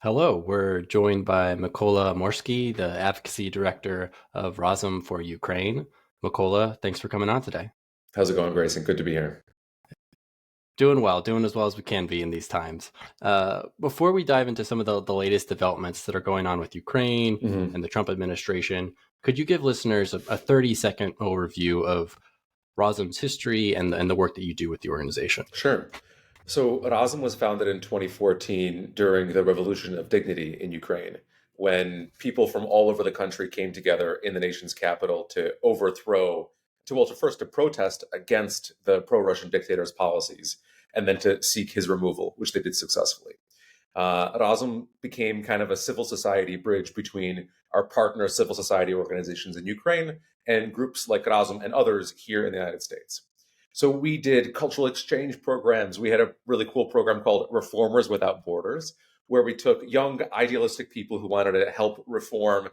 Hello, we're joined by Mykola Murskyj, the Advocacy Director of Razom for Ukraine. Mykola, thanks for coming on today. How's it going, Grayson? Good to be here. Doing well, doing as well as we can be in these times. Before we dive into some of the latest developments that are going on with Ukraine hmm and the Trump administration, could you give listeners a 30-second overview of Razom's history and the work that you do with the organization? Sure. So, Razom was founded in 2014 during the Revolution of Dignity in Ukraine, when people from all over the country came together in the nation's capital to overthrow, to protest against the pro-Russian dictator's policies, and then to seek his removal, which they did successfully. Razom became kind of a civil society bridge between our partner civil society organizations in Ukraine and groups like Razom and others here in the United States. So we did cultural exchange programs. We had a really cool program called Reformers Without Borders, where we took young, idealistic people who wanted to help reform,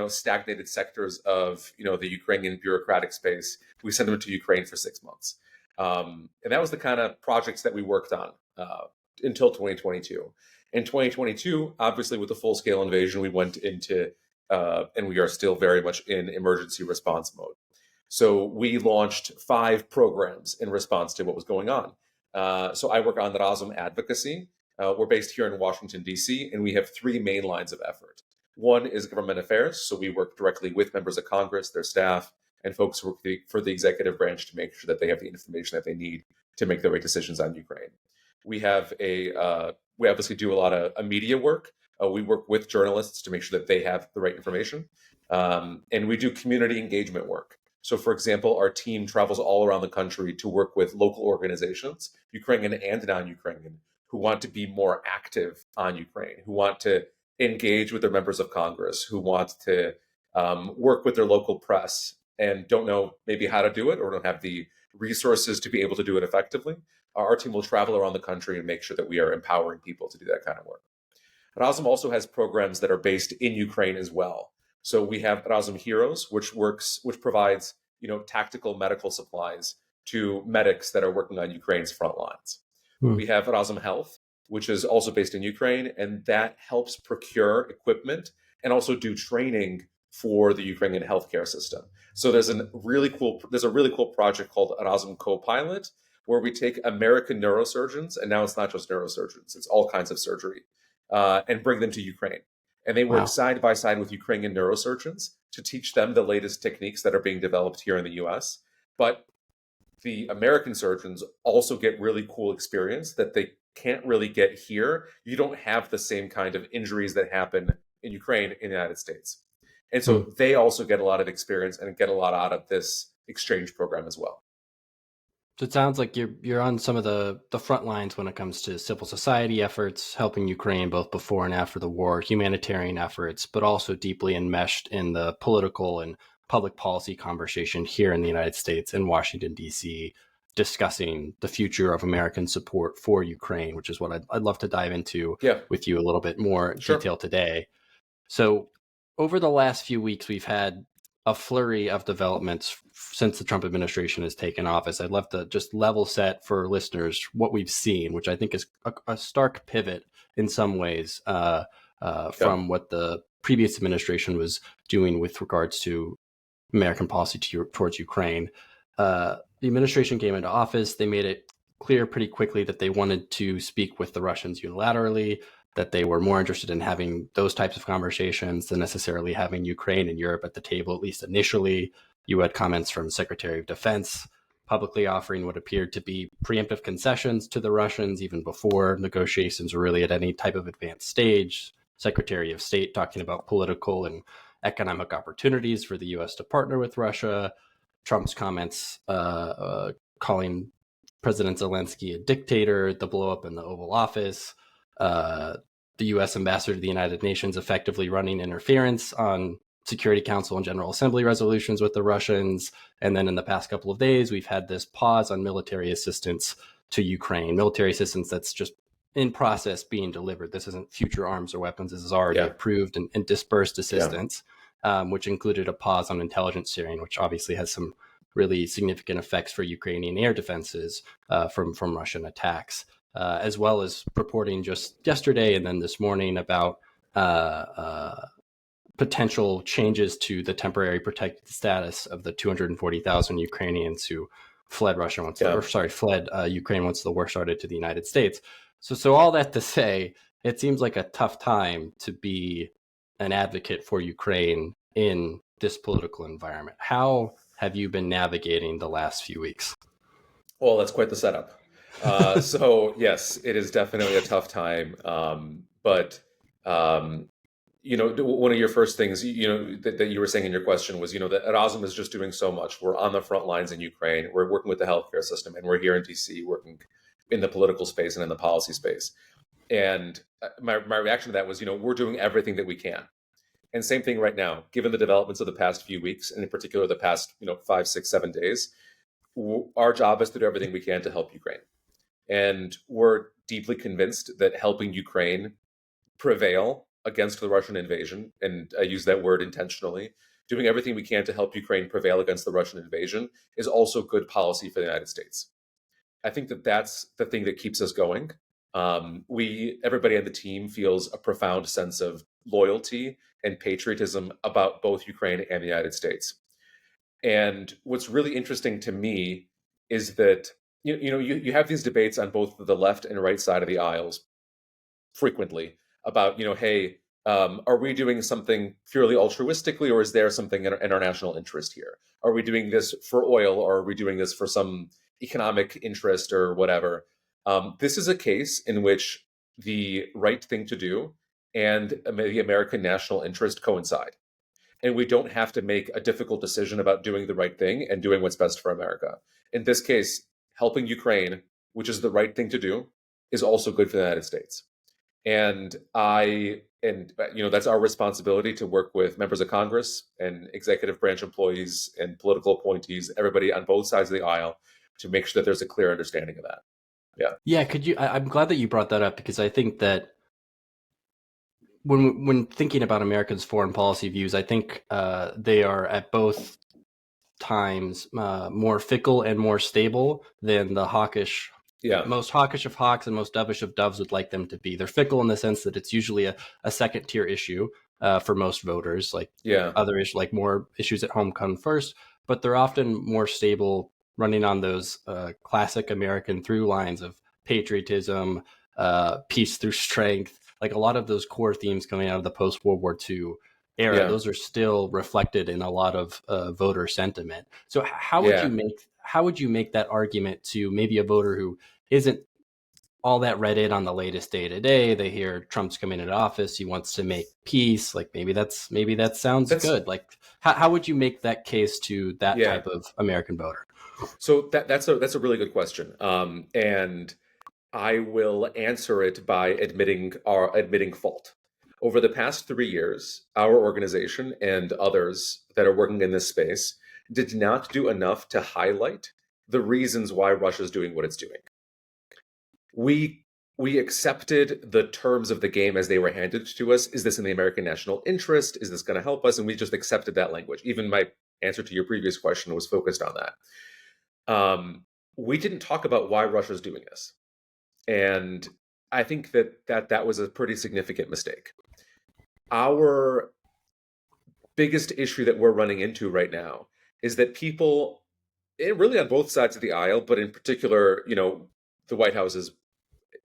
stagnated sectors of, the Ukrainian bureaucratic space. We sent them to Ukraine for 6 months, and that was the kind of projects that we worked on until 2022. In 2022, obviously, with the full-scale invasion, we went into, and we are still very much in emergency response mode. So we launched 5 programs in response to what was going on. So I work on the Razom Advocacy. We're based here in Washington, D.C., and we have 3 main lines of effort. One is government affairs. So we work directly with members of Congress, their staff, and folks who work for the executive branch to make sure that they have the information that they need to make the right decisions on Ukraine. We obviously do a lot of media work. We work with journalists to make sure that they have the right information. And we do community engagement work. So, for example, our team travels all around the country to work with local organizations, Ukrainian and non-Ukrainian, who want to be more active on Ukraine, who want to engage with their members of Congress, who want to work with their local press and don't know maybe how to do it or don't have the resources to be able to do it effectively. Our team will travel around the country and make sure that we are empowering people to do that kind of work. Razom also has programs that are based in Ukraine as well. So we have Razom Heroes, which provides tactical medical supplies to medics that are working on Ukraine's front lines. Hmm. We have Razom Health, which is also based in Ukraine, and that helps procure equipment and also do training for the Ukrainian healthcare system. So there's a really cool project called Razom Copilot, where we take American neurosurgeons, and now it's not just neurosurgeons; it's all kinds of surgery, and bring them to Ukraine. And they work Wow. side by side with Ukrainian neurosurgeons to teach them the latest techniques that are being developed here in the US. But the American surgeons also get really cool experience that they can't really get here. You don't have the same kind of injuries that happen in Ukraine in the United States. And Hmm. so they also get a lot of experience and get a lot out of this exchange program as well. So it sounds like you're on some of the front lines when it comes to civil society efforts, helping Ukraine both before and after the war, humanitarian efforts, but also deeply enmeshed in the political and public policy conversation here in the United States in Washington, D.C., discussing the future of American support for Ukraine, which is what I'd love to dive into Yeah, with you a little bit more sure. detail today. So over the last few weeks, we've had a flurry of developments since the Trump administration has taken office. I'd love to just level set for listeners what we've seen, which I think is a stark pivot in some ways Yeah. from what the previous administration was doing with regards to American policy towards Ukraine. The administration came into office. They made it clear pretty quickly that they wanted to speak with the Russians unilaterally, that they were more interested in having those types of conversations than necessarily having Ukraine and Europe at the table, at least initially. You had comments from Secretary of Defense publicly offering what appeared to be preemptive concessions to the Russians even before negotiations were really at any type of advanced stage. Secretary of State talking about political and economic opportunities for the U.S. to partner with Russia. Trump's comments calling President Zelensky a dictator, the blowup in the Oval Office, the U.S. ambassador to the United Nations effectively running interference on Security Council and General Assembly resolutions with the Russians. And then in the past couple of days, we've had this pause on military assistance to Ukraine, military assistance that's just in process being delivered. This isn't future arms or weapons. This is already Yeah. approved and dispersed Yeah. assistance, which included a pause on intelligence sharing, which obviously has some really significant effects for Ukrainian air defenses from Russian attacks. as well as reporting just yesterday and then this morning about potential changes to the temporary protected status of the 240,000 Ukrainians who fled Russia once, fled Ukraine once the war started to the United States. So all that to say, it seems like a tough time to be an advocate for Ukraine in this political environment. How have you been navigating the last few weeks? Well, that's quite the setup. So yes, it is definitely a tough time. But one of your first things, that you were saying in your question was, that Razom is just doing so much. We're on the front lines in Ukraine. We're working with the healthcare system, and we're here in DC working in the political space and in the policy space. And my reaction to that was, we're doing everything that we can. And same thing right now, given the developments of the past few weeks, and in particular the past, 5, 6, 7 days, our job is to do everything we can to help Ukraine. And we're deeply convinced that helping Ukraine prevail against the Russian invasion, and I use that word intentionally, doing everything we can to help Ukraine prevail against the Russian invasion is also good policy for the United States. I think that that's the thing that keeps us going. Everybody on the team feels a profound sense of loyalty and patriotism about both Ukraine and the United States. And what's really interesting to me is that you have these debates on both the left and right side of the aisles frequently about, hey, are we doing something purely altruistically, or is there something in our national interest here? Are we doing this for oil, or are we doing this for some economic interest or whatever? This is a case in which the right thing to do and the American national interest coincide. And we don't have to make a difficult decision about doing the right thing and doing what's best for America. In this case, helping Ukraine, which is the right thing to do, is also good for the United States. And that's our responsibility to work with members of Congress and executive branch employees and political appointees, everybody on both sides of the aisle, to make sure that there's a clear understanding of that. Yeah. I'm glad that you brought that up, because I think that when thinking about Americans' foreign policy views, I think they are at both times more fickle and more stable than the hawkish, most hawkish of hawks and most dovish of doves would like them to be. They're fickle in the sense that it's usually a second tier issue for most voters. Other issues, like more issues at home, come first, but they're often more stable, running on those classic American through lines of patriotism, peace through strength. Like a lot of those core themes coming out of the post-World War II era, those are still reflected in a lot of voter sentiment. So how would you make that argument to maybe a voter who isn't all that read in on the latest day to day? They hear Trump's coming into office, he wants to make peace. Like maybe that sounds good. Like how would you make that case to that type of American voter? So that's a really good question, and I will answer it by admitting fault. Over the past 3 years, our organization and others that are working in this space did not do enough to highlight the reasons why Russia is doing what it's doing. We accepted the terms of the game as they were handed to us. Is this in the American national interest? Is this going to help us? And we just accepted that language. Even my answer to your previous question was focused on that. We didn't talk about why Russia's doing this. And I think that was a pretty significant mistake. Our biggest issue that we're running into right now is that people, really on both sides of the aisle, but in particular, the White House is,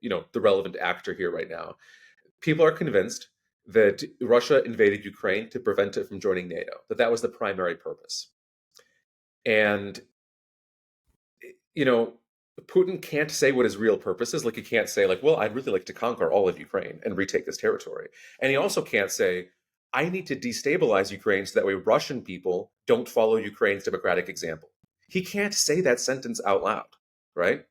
the relevant actor here right now. People are convinced that Russia invaded Ukraine to prevent it from joining NATO, that was the primary purpose. And, Putin can't say what his real purpose is. Like, he can't say, well, I'd really like to conquer all of Ukraine and retake this territory. And he also can't say, I need to destabilize Ukraine so that way Russian people don't follow Ukraine's democratic example. He can't say that sentence out loud, right?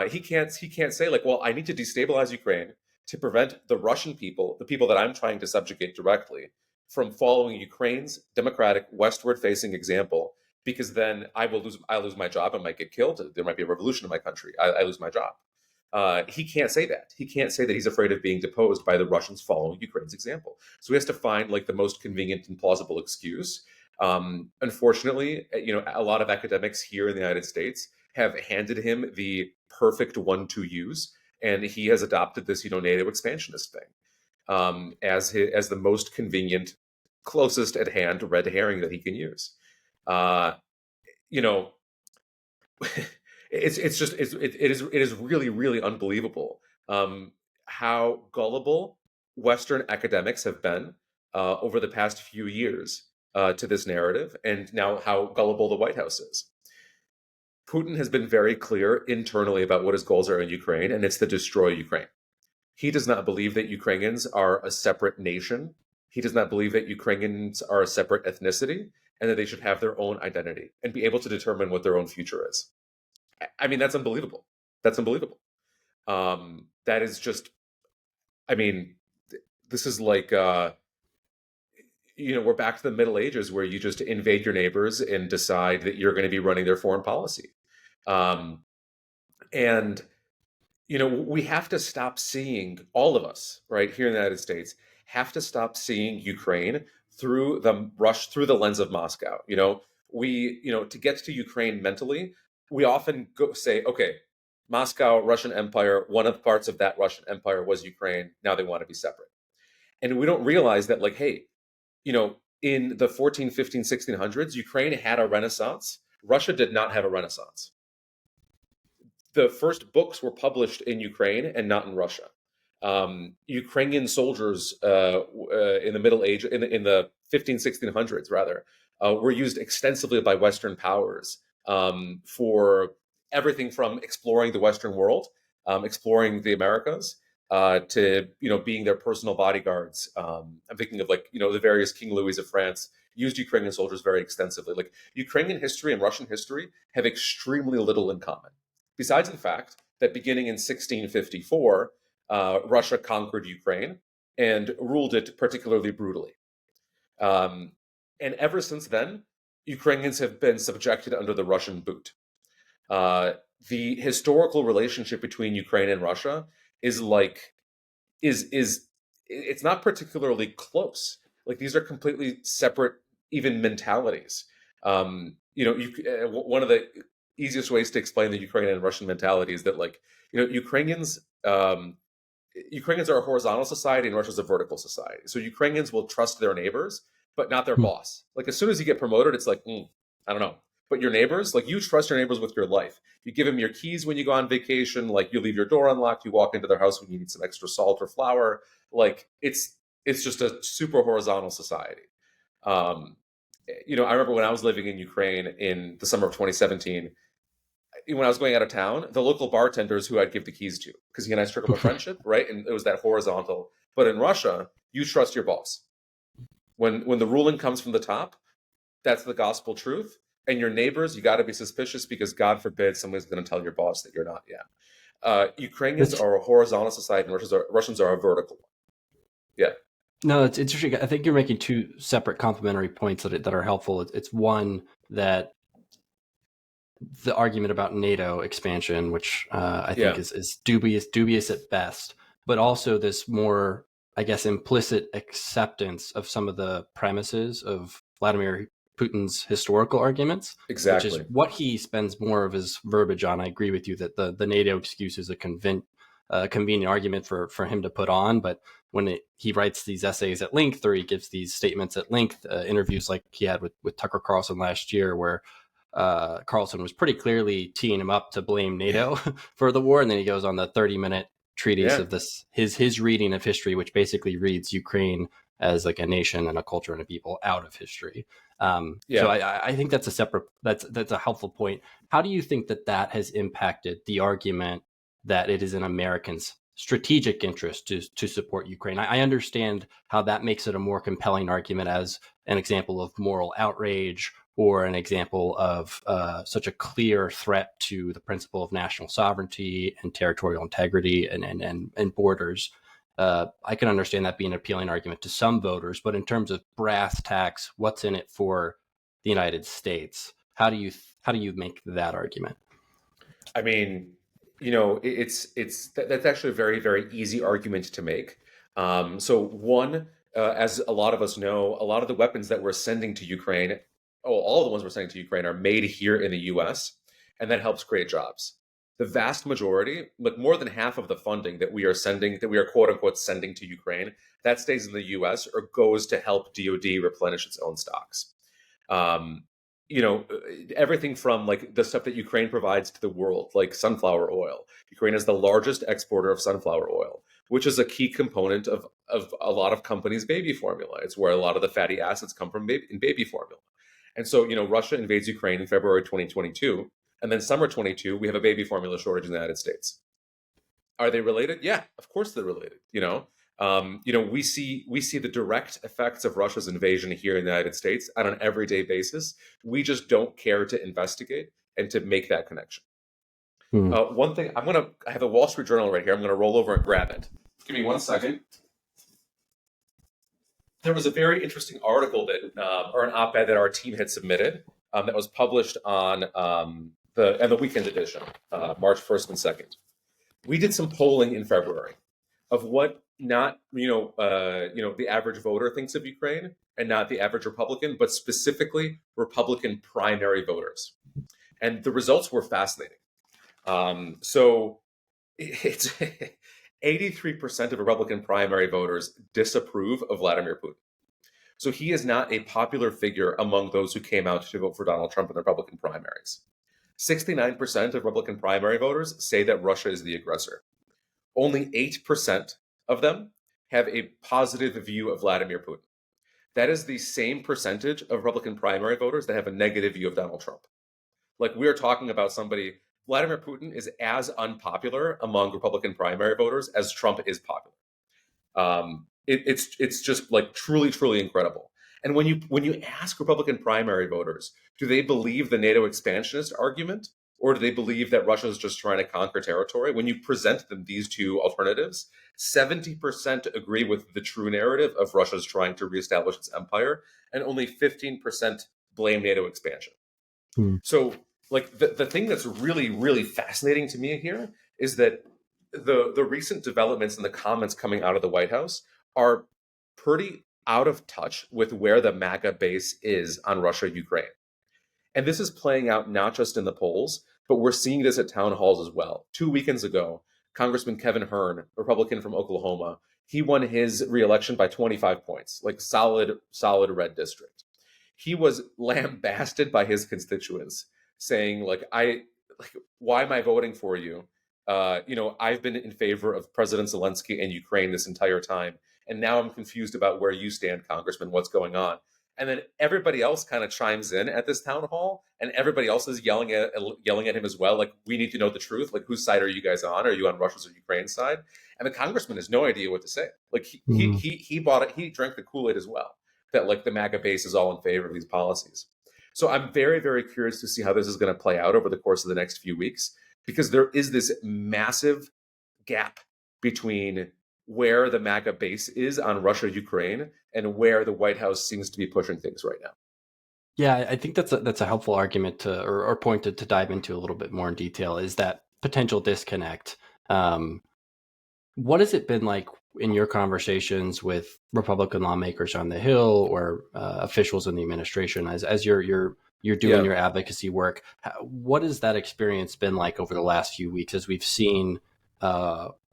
He can't say, well, I need to destabilize Ukraine to prevent the Russian people, the people that I'm trying to subjugate directly, from following Ukraine's democratic westward-facing example, because then I lose my job. I might get killed. There might be a revolution in my country. I lose my job. He can't say that. He can't say that he's afraid of being deposed by the Russians following Ukraine's example. So he has to find the most convenient and plausible excuse. Unfortunately, a lot of academics here in the United States have handed him the perfect one to use. and he has adopted this, NATO expansionist thing as the most convenient, closest at hand red herring that he can use. Uh, you know, it is really, really unbelievable how gullible Western academics have been over the past few years to this narrative, and now how gullible the White House is. Putin has been very clear internally about what his goals are in Ukraine, and it's to destroy Ukraine. He does not believe that Ukrainians are a separate nation. He does not believe that Ukrainians are a separate ethnicity, and that they should have their own identity and be able to determine what their own future is. I mean, that's unbelievable. That's unbelievable. That is just, I mean, this is like, we're back to the Middle Ages where you just invade your neighbors and decide that you're going to be running their foreign policy. And we have to stop seeing, all of us, right here in the United States, have to stop seeing Ukraine through the lens of Moscow. To get to Ukraine mentally, we often say, okay, Moscow, Russian Empire, one of the parts of that Russian Empire was Ukraine. Now they want to be separate. And we don't realize that, like, hey, in the 14, 15, 1600s, Ukraine had a renaissance. Russia did not have a renaissance. The first books were published in Ukraine and not in Russia. Ukrainian soldiers in the Middle Age, in the 15, 1600s rather, were used extensively by Western powers for everything from exploring the Western world, exploring the Americas, to being their personal bodyguards. I'm thinking of the various King Louis of France used Ukrainian soldiers very extensively. Like, Ukrainian history and Russian history have extremely little in common, besides the fact that beginning in 1654, Russia conquered Ukraine and ruled it particularly brutally. And ever since then, Ukrainians have been subjected under the Russian boot. The historical relationship between Ukraine and Russia is it's not particularly close. Like, these are completely separate, even mentalities. One of the easiest ways to explain the Ukrainian and Russian mentality is that, Ukrainians are a horizontal society and Russia's a vertical society. So Ukrainians will trust their neighbors, but not their boss. Like, as soon as you get promoted, it's like, I don't know. But your neighbors, like, you trust your neighbors with your life. You give them your keys when you go on vacation. Like, you leave your door unlocked. You walk into their house when you need some extra salt or flour. Like, it's just a super horizontal society. I remember when I was living in Ukraine in the summer of 2017, when I was going out of town, the local bartenders who I'd give the keys to, because he and I struck up a friendship, right? And it was that horizontal. But in Russia, you trust your boss. When the ruling comes from the top, that's the gospel truth. And your neighbors, you got to be suspicious, because God forbid somebody's going to tell your boss that you're not. Yeah. Ukrainians are a horizontal society, and Russians are a vertical one. Yeah. No, it's interesting. I think you're making two separate complementary points that are helpful. It's one, that the argument about NATO expansion, which I think is dubious at best, but also this more, I guess, implicit acceptance of some of the premises of Vladimir Putin's historical arguments, Exactly. which is what he spends more of his verbiage on. I agree with you that the NATO excuse is a convenient argument for him to put on, but when he writes these essays at length, or he gives these statements at length, interviews like he had with Tucker Carlson last year, where Carlson was pretty clearly teeing him up to blame NATO for the war, and then he goes on the 30-minute treatise of this his reading of history, which basically reads Ukraine as like a nation and a culture and a people out of history. So I think that's a helpful point. How do you think that has impacted the argument that it is in Americans' strategic interest to support Ukraine? I understand how that makes it a more compelling argument as an example of moral outrage, or an example of such a clear threat to the principle of national sovereignty and territorial integrity and borders. I can understand that being an appealing argument to some voters, but in terms of brass tacks, what's in it for the United States? How do you make that argument? I mean, that's actually a very, very easy argument to make. So one, as a lot of us know, a lot of the weapons that we're sending to Ukraine, all the ones we're sending to Ukraine, are made here in the U.S., and that helps create jobs. the vast majority, like more than half of the funding that we are sending, that we are quote unquote sending to Ukraine, that stays in the U.S. or goes to help DoD replenish its own stocks. Um, you know, everything from like the stuff that Ukraine provides to the world, like sunflower oil. Ukraine is the largest exporter of sunflower oil, which is a key component of a lot of companies' baby formula. It's where a lot of the fatty acids come from in baby formula. And so, Russia invades Ukraine in February 2022, and then summer 22, we have a baby formula shortage in the United States. Are they related? Yeah, of course they're related. We see the direct effects of Russia's invasion here in the United States on an everyday basis. We just don't care to investigate and to make that connection. Hmm. One thing, I have a Wall Street Journal right here. I'm gonna roll over and grab it. Give me 1 second. There was a very interesting article or an op-ed that our team had submitted that was published on the weekend edition, March 1st and 2nd. We did some polling in February of what not the average voter thinks of Ukraine, and not the average Republican, but specifically Republican primary voters, and the results were fascinating. So it's 83% of Republican primary voters disapprove of Vladimir Putin. So he is not a popular figure among those who came out to vote for Donald Trump in the Republican primaries. 69% of Republican primary voters say that Russia is the aggressor. Only 8% of them have a positive view of Vladimir Putin. That is the same percentage of Republican primary voters that have a negative view of Donald Trump. Like, we are talking about Vladimir Putin is as unpopular among Republican primary voters as Trump is popular. It's just like truly, truly incredible. And when you ask Republican primary voters, do they believe the NATO expansionist argument, or do they believe that Russia is just trying to conquer territory? When you present them these two alternatives, 70% agree with the true narrative of Russia's trying to reestablish its empire, and only 15% blame NATO expansion. Hmm. So, like, the thing that's really, really fascinating to me here is that the recent developments and the comments coming out of the White House are pretty out of touch with where the MAGA base is on Russia-Ukraine. And this is playing out not just in the polls, but we're seeing this at town halls as well. 2 weekends ago, Congressman Kevin Hern, Republican from Oklahoma, he won his reelection by 25 points, like solid red district. He was lambasted by his constituents, saying, why am I voting for you? I've been in favor of President Zelensky and Ukraine this entire time, and now I'm confused about where you stand, Congressman. What's going on? And then everybody else kind of chimes in at this town hall, and everybody else is yelling at him as well. Like, we need to know the truth. Like, whose side are you guys on? Are you on Russia's or Ukraine's side? And the congressman has no idea what to say. Like, he bought it. He drank the Kool-Aid as well, that like the MAGA base is all in favor of these policies. So I'm very, very curious to see how this is going to play out over the course of the next few weeks, because there is this massive gap between where the MAGA base is on Russia-Ukraine and where the White House seems to be pushing things right now. Yeah, I think that's a helpful argument or point to dive into a little bit more in detail, is that potential disconnect. What has it been like in your conversations with Republican lawmakers on the Hill or officials in the administration as you're doing your advocacy work? What has that experience been like over the last few weeks, as we've seen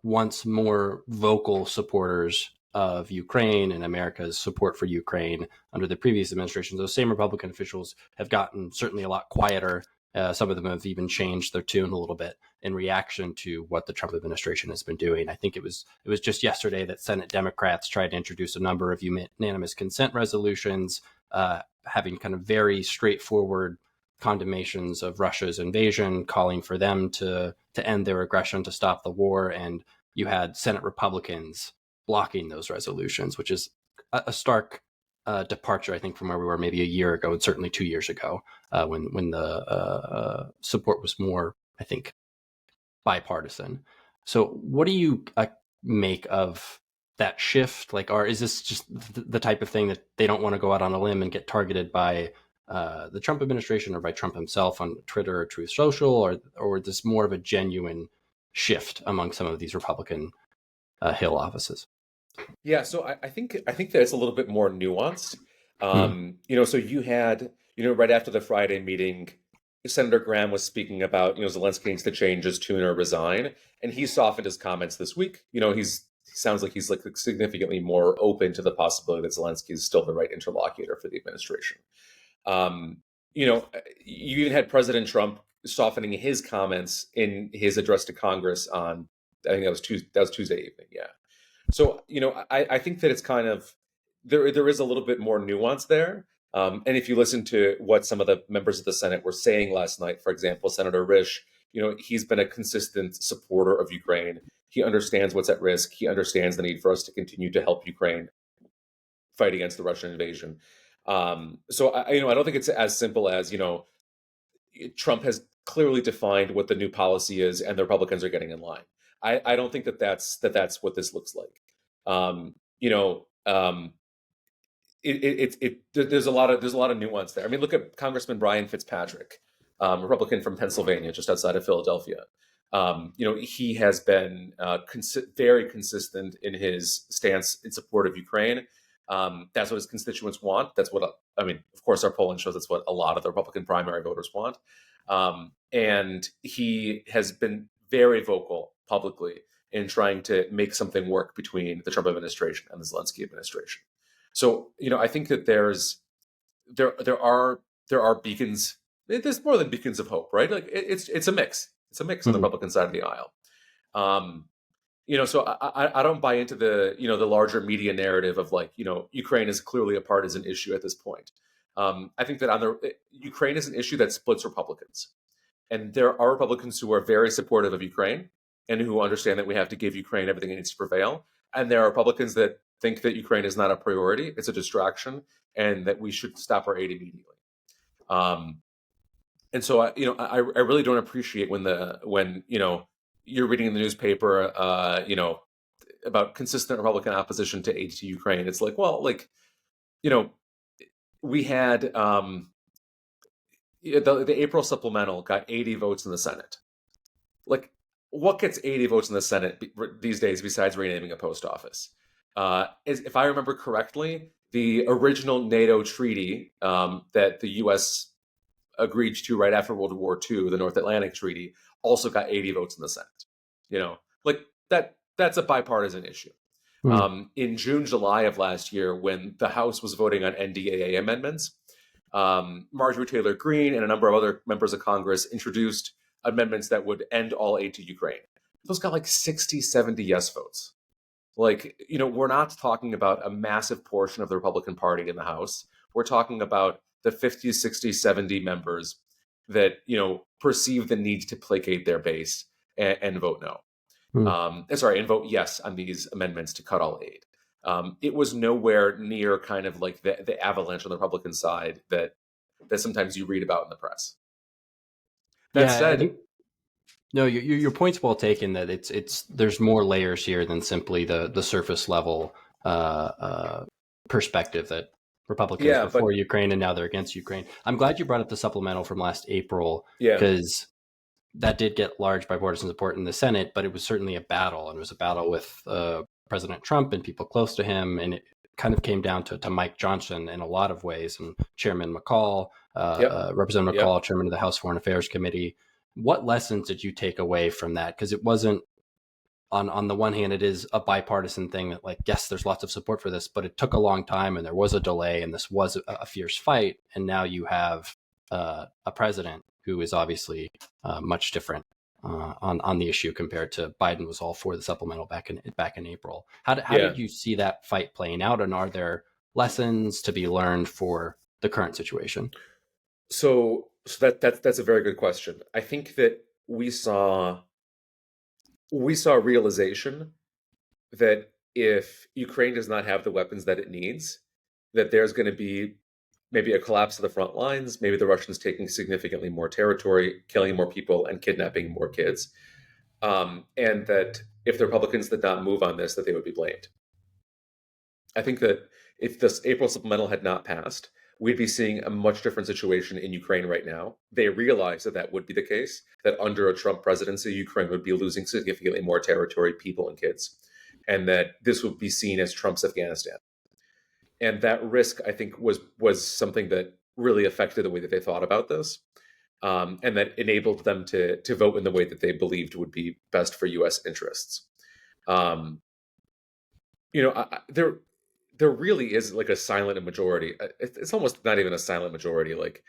once more vocal supporters of Ukraine and America's support for Ukraine under the previous administration? Those same Republican officials have gotten certainly a lot quieter. Some of them have even changed their tune a little bit in reaction to what the Trump administration has been doing. I think it was just yesterday that Senate Democrats tried to introduce a number of unanimous consent resolutions, having kind of very straightforward condemnations of Russia's invasion, calling for them to end their aggression, to stop the war. And you had Senate Republicans blocking those resolutions, which is a stark departure, I think, from where we were maybe a year ago, and certainly 2 years ago, when the support was more, I think, bipartisan. So what do you make of that shift? Like, is this just the type of thing that they don't want to go out on a limb and get targeted by the Trump administration or by Trump himself on Twitter or Truth Social, or is this more of a genuine shift among some of these Republican Hill offices? Yeah, so I think that it's a little bit more nuanced. So you had, right after the Friday meeting, Senator Graham was speaking about, Zelensky needs to change his tune or resign, and he softened his comments this week. He sounds like he's like significantly more open to the possibility that Zelensky is still the right interlocutor for the administration. Um, you even had President Trump softening his comments in his address to Congress on, I think that was Tuesday evening. Yeah. So, I think that it's kind of, there is a little bit more nuance there. And if you listen to what some of the members of the Senate were saying last night, for example, Senator Risch, he's been a consistent supporter of Ukraine. He understands what's at risk. He understands the need for us to continue to help Ukraine fight against the Russian invasion. So I don't think it's as simple as, Trump has clearly defined what the new policy is, and the Republicans are getting in line. I don't think that's what this looks like. Um, you know, um, there's a lot of nuance there. I mean, look at Congressman Brian Fitzpatrick, Republican from Pennsylvania, just outside of Philadelphia. He has been very consistent in his stance in support of Ukraine. That's what his constituents want. That's what I mean. Of course, our polling shows that's what a lot of the Republican primary voters want. And he has been very vocal publicly in trying to make something work between the Trump administration and the Zelensky administration. So, I think that there are beacons. There's more than beacons of hope, right? Like it's a mix. It's a mix on the Mhm. Republican side of the aisle. Um, so I don't buy into the larger media narrative of like, Ukraine is clearly a partisan issue at this point. I think that Ukraine is an issue that splits Republicans, and there are Republicans who are very supportive of Ukraine and who understand that we have to give Ukraine everything it needs to prevail, and there are Republicans that think that Ukraine is not a priority; it's a distraction, and that we should stop our aid immediately. Um, and so I really don't appreciate when you're reading in the newspaper about consistent Republican opposition to aid to Ukraine. It's like, well, like, you know we had the April supplemental got 80 votes in the Senate. Like, what gets 80 votes in the Senate these days besides renaming a post office? If I remember correctly, the original NATO treaty that the U.S. agreed to right after World War II, the North Atlantic Treaty, also got 80 votes in the Senate. Like that's a bipartisan issue. Mhm. In June, July of last year, when the House was voting on NDAA amendments, Marjorie Taylor Greene and a number of other members of Congress introduced amendments that would end all aid to Ukraine. Those got like 60, 70 yes votes. Like, we're not talking about a massive portion of the Republican Party in the House. We're talking about the 50, 60, 70 members that, perceive the need to placate their base and vote no. Mhm. And vote yes on these amendments to cut all aid. It was nowhere near kind of like the avalanche on the Republican side that sometimes you read about in the press. That Yeah, I said, think no, your point's well taken. That it's there's more layers here than simply the surface level perspective that Republicans yeah, were for but Ukraine and now they're against Ukraine. I'm glad you brought up the supplemental from last April yeah, because that did get large bipartisan support in the Senate, but it was certainly a battle, and it was a battle with President Trump and people close to him, and it kind of came down to Mike Johnson in a lot of ways, and Chairman McCall, yep, Representative yep. McCall, Chairman of the House Foreign Affairs Committee. What lessons did you take away from that? Because it wasn't on the one hand, it is a bipartisan thing that, like, yes, there's lots of support for this, but it took a long time, and there was a delay, and this was a fierce fight, and now you have a president who is obviously much different on the issue compared to Biden was all for the supplemental back in April. How Yeah. did you see that fight playing out, and are there lessons to be learned for the current situation? So that's a very good question. I think that we saw realization that if Ukraine does not have the weapons that it needs, that there's going to be maybe a collapse of the front lines, maybe the Russians taking significantly more territory, killing more people, and kidnapping more kids, and that if the Republicans did not move on this, that they would be blamed. I think that if this April supplemental had not passed, we'd be seeing a much different situation in Ukraine right now. They realize that that would be the case, that under a Trump presidency, Ukraine would be losing significantly more territory, people, and kids, and that this would be seen as Trump's Afghanistan. And that risk, I think, was something that really affected the way that they thought about this. and that enabled them to vote in the way that they believed would be best for U.S. interests. Um, there really is like a silent majority. It's almost not even a silent majority. Like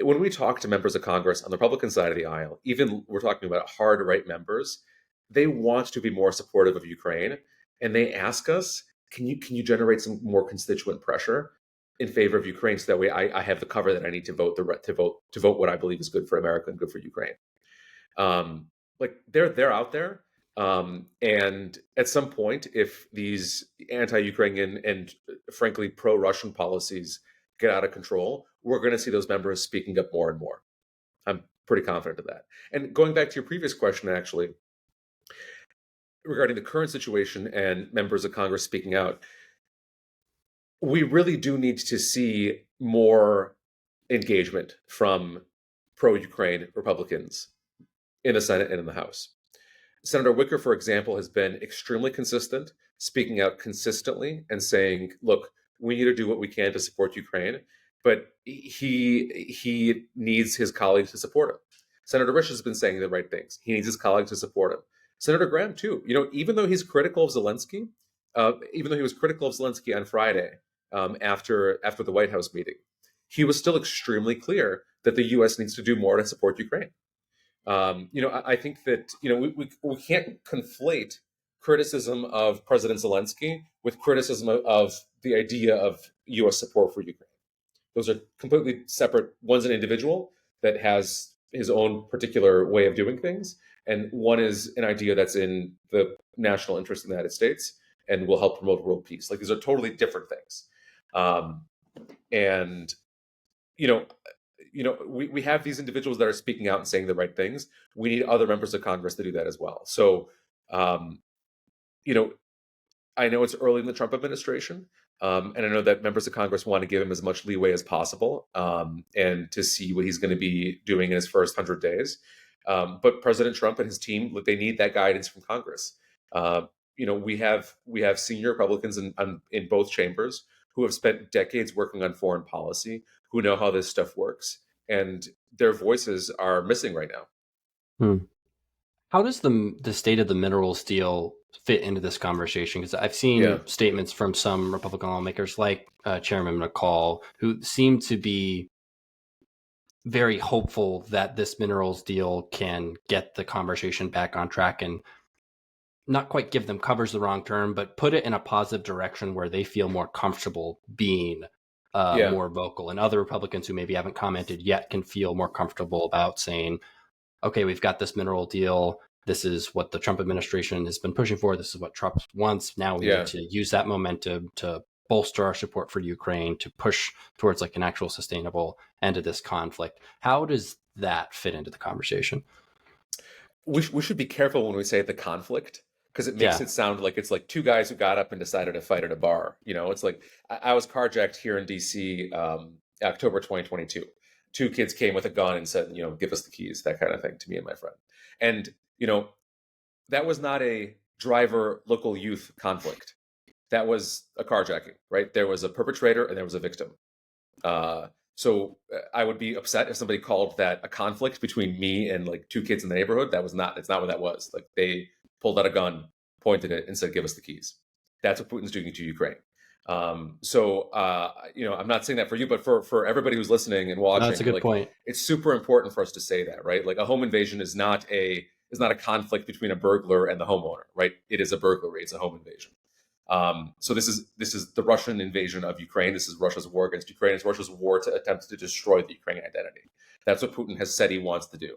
when we talk to members of Congress on the Republican side of the aisle, even we're talking about hard right members, they want to be more supportive of Ukraine, and they ask us, can you generate some more constituent pressure in favor of Ukraine so that way I have the cover that I need to vote to vote what I believe is good for America and good for Ukraine. Um, like they're out there, and at some point, if these anti-Ukrainian and frankly pro-Russian policies get out of control, we're going to see those members speaking up more and more. I'm pretty confident of that. And going back to your previous question, actually, regarding the current situation and members of Congress speaking out, we really do need to see more engagement from pro-Ukraine Republicans in the Senate and in the House. Senator Wicker, for example, has been extremely consistent, speaking out consistently and saying, look, we need to do what we can to support Ukraine, but he needs his colleagues to support him. Senator Risch has been saying the right things. He needs his colleagues to support him. Senator Graham, too. Even though he's critical of Zelensky, even though he was critical of Zelensky on Friday after the White House meeting, he was still extremely clear that the U.S. needs to do more to support Ukraine. I think that we can't conflate criticism of President Zelensky with criticism of the idea of U.S. support for Ukraine. Those are completely separate. One's an individual that has his own particular way of doing things, and one is an idea that's in the national interest of the United States and will help promote world peace. Like these are totally different things. And we have these individuals that are speaking out and saying the right things. We need other members of Congress to do that as well. So, I know it's early in the Trump administration, and I know that members of Congress want to give him as much leeway as possible, and to see what he's going to be doing in his first 100 days. But President Trump and his team, they need that guidance from Congress. We have senior Republicans in both chambers who have spent decades working on foreign policy, who know how this stuff works, and their voices are missing right now. How does the state of the minerals deal fit into this conversation? Because I've seen statements from some Republican lawmakers like Chairman McCall who seem to be very hopeful that this minerals deal can get the conversation back on track and not quite give them cover's the wrong term, but put it in a positive direction where they feel more comfortable being more vocal. And other Republicans who maybe haven't commented yet can feel more comfortable about saying, okay, we've got this mineral deal. This is what the Trump administration has been pushing for. This is what Trump wants. Now we need to use that momentum to bolster our support for Ukraine, to push towards like an actual sustainable end of this conflict. How does that fit into the conversation? We should be careful when we say the conflict, because it makes it sound like it's like two guys who got up and decided to fight at a bar. It's like I was carjacked here in DC, October 2022. Two kids came with a gun and said, give us the keys, that kind of thing, to me and my friend. And, that was not a driver local youth conflict. That was a carjacking, right? There was a perpetrator and there was a victim. So I would be upset if somebody called that a conflict between me and like two kids in the neighborhood. It's not what that was. Like they pulled out a gun, pointed it, and said, give us the keys. That's what Putin's doing to Ukraine. I'm not saying that for you, but for everybody who's listening and watching. That's a good point. It's super important for us to say that, right? Like a home invasion is not a conflict between a burglar and the homeowner, right? It is a burglary. It's a home invasion. So this is the Russian invasion of Ukraine. This is Russia's war against Ukraine. It's Russia's war to attempt to destroy the Ukrainian identity. That's what Putin has said he wants to do.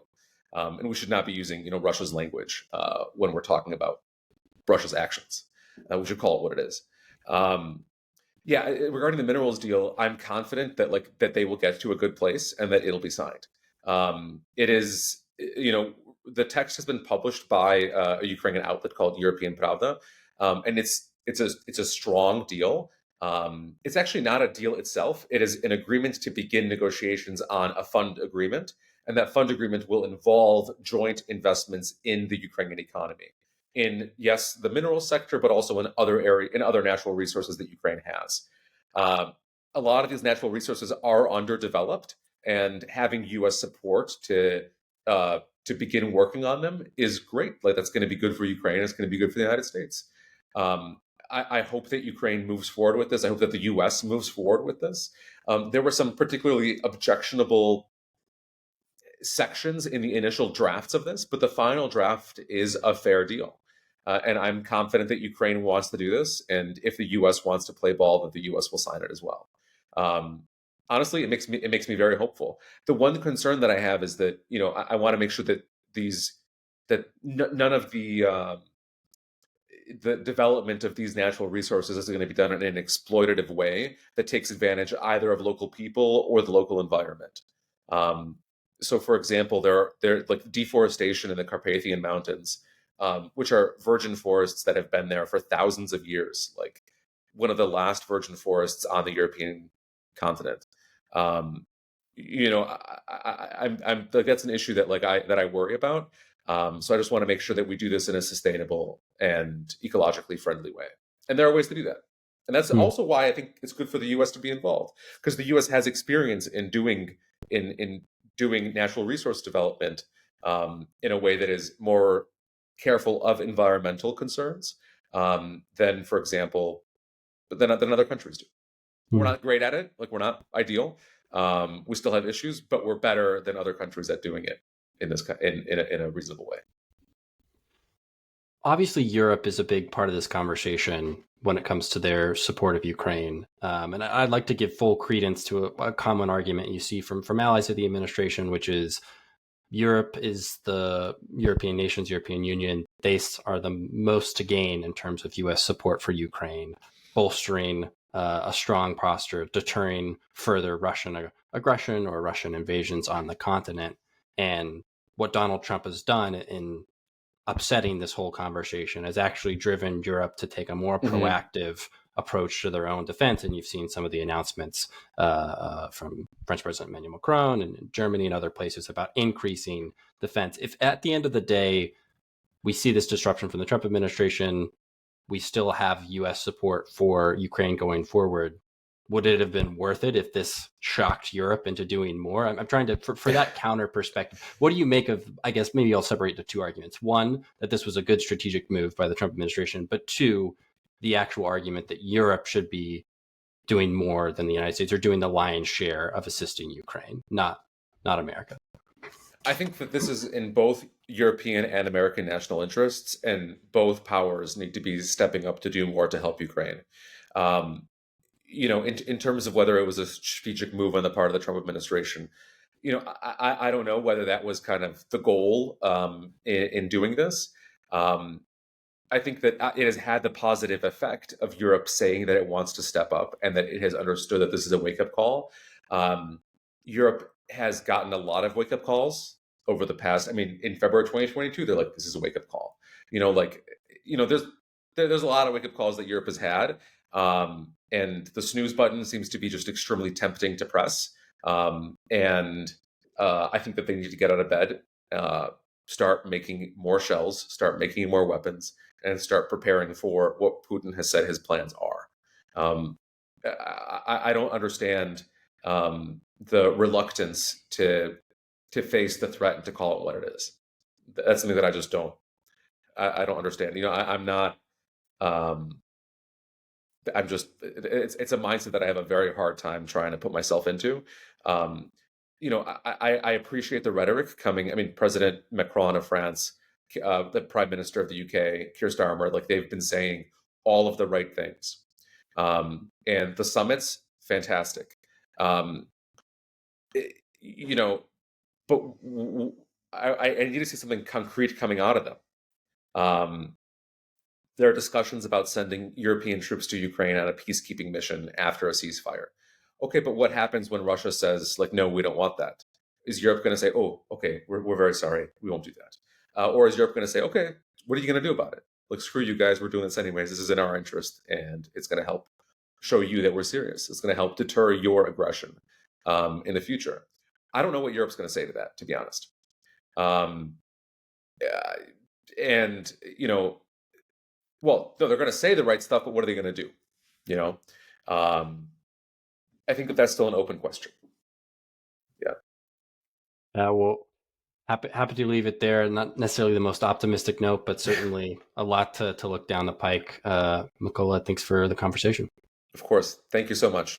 And we should not be using, Russia's language when we're talking about Russia's actions. We should call it what it is. Regarding the minerals deal, I'm confident that they will get to a good place and that it'll be signed. It is, the text has been published by a Ukrainian outlet called European Pravda, and it's a strong deal. It's actually not a deal itself. It is an agreement to begin negotiations on a fund agreement, and that fund agreement will involve joint investments in the Ukrainian economy, in the mineral sector, but also in other natural resources that Ukraine has. A lot of these natural resources are underdeveloped, and having U.S. support to begin working on them is great. Like that's going to be good for Ukraine. It's going to be good for the United States. I hope that Ukraine moves forward with this. I hope that the U.S. moves forward with this. There were some particularly objectionable sections in the initial drafts of this, but the final draft is a fair deal. And I'm confident that Ukraine wants to do this. And if the U.S. wants to play ball, that the U.S. will sign it as well. Honestly, it makes me very hopeful. The one concern that I have is that I want to make sure that none of the development of these natural resources is going to be done in an exploitative way that takes advantage either of local people or the local environment. So, for example, there like deforestation in the Carpathian Mountains, which are virgin forests that have been there for thousands of years, like one of the last virgin forests on the European continent. I'm like that's an issue that I worry about. So I just want to make sure that we do this in a sustainable and ecologically friendly way. And there are ways to do that. And that's also why I think it's good for the U.S. to be involved, because the U.S. has experience in doing natural resource development in a way that is more careful of environmental concerns than, for example, than other countries do. We're not great at it. Like we're not ideal. We still have issues, but we're better than other countries at doing it in a reasonable way. Obviously, Europe is a big part of this conversation when it comes to their support of Ukraine. And I'd like to give full credence to a common argument you see from allies of the administration, which is Europe is the European nations, European Union. They are the most to gain in terms of U.S. support for Ukraine, bolstering a strong posture, deterring further Russian aggression or Russian invasions on the continent. And what Donald Trump has done in upsetting this whole conversation has actually driven Europe to take a more proactive approach to their own defense. And you've seen some of the announcements from French President Emmanuel Macron and Germany and other places about increasing defense. If at the end of the day, we see this disruption from the Trump administration, we still have U.S. support for Ukraine going forward, would it have been worth it if this shocked Europe into doing more? I'm trying to, for that counter perspective, what do you make of, I guess maybe I'll separate the two arguments. One, that this was a good strategic move by the Trump administration, but two, the actual argument that Europe should be doing more than the United States or doing the lion's share of assisting Ukraine, not America. I think that this is in both European and American national interests, and both powers need to be stepping up to do more to help Ukraine. In terms of whether it was a strategic move on the part of the Trump administration, I don't know whether that was kind of the goal in doing this. I think that it has had the positive effect of Europe saying that it wants to step up and that it has understood that this is a wake-up call. Europe has gotten a lot of wake-up calls over the past. I mean, in February 2022, they're like, "This is a wake-up call." There's a lot of wake-up calls that Europe has had, and the snooze button seems to be just extremely tempting to press. And I think that they need to get out of bed, start making more shells, start making more weapons, and start preparing for what Putin has said his plans are. I don't understand the reluctance to face the threat and to call it what it is. That's something that I just don't. I don't understand. I'm not. I'm just. It's a mindset that I have a very hard time trying to put myself into. I appreciate the rhetoric coming. I mean, President Macron of France, the Prime Minister of the UK, Keir Starmer, like they've been saying all of the right things. And the summits, fantastic. But I need to see something concrete coming out of them. There are discussions about sending European troops to Ukraine on a peacekeeping mission after a ceasefire. Okay, but what happens when Russia says, like, no, we don't want that? Is Europe going to say, oh, okay, we're very sorry, we won't do that? Or is Europe going to say, okay, what are you going to do about it? Like, screw you guys, we're doing this anyways. This is in our interest, and it's going to help show you that we're serious. It's going to help deter your aggression in the future. I don't know what Europe's going to say to that, to be honest. Well, no, they're going to say the right stuff, but what are they going to do? I think that's still an open question. Yeah. Well, happy to leave it there. Not necessarily the most optimistic note, but certainly a lot to look down the pike. Mykola, thanks for the conversation. Of course. Thank you so much.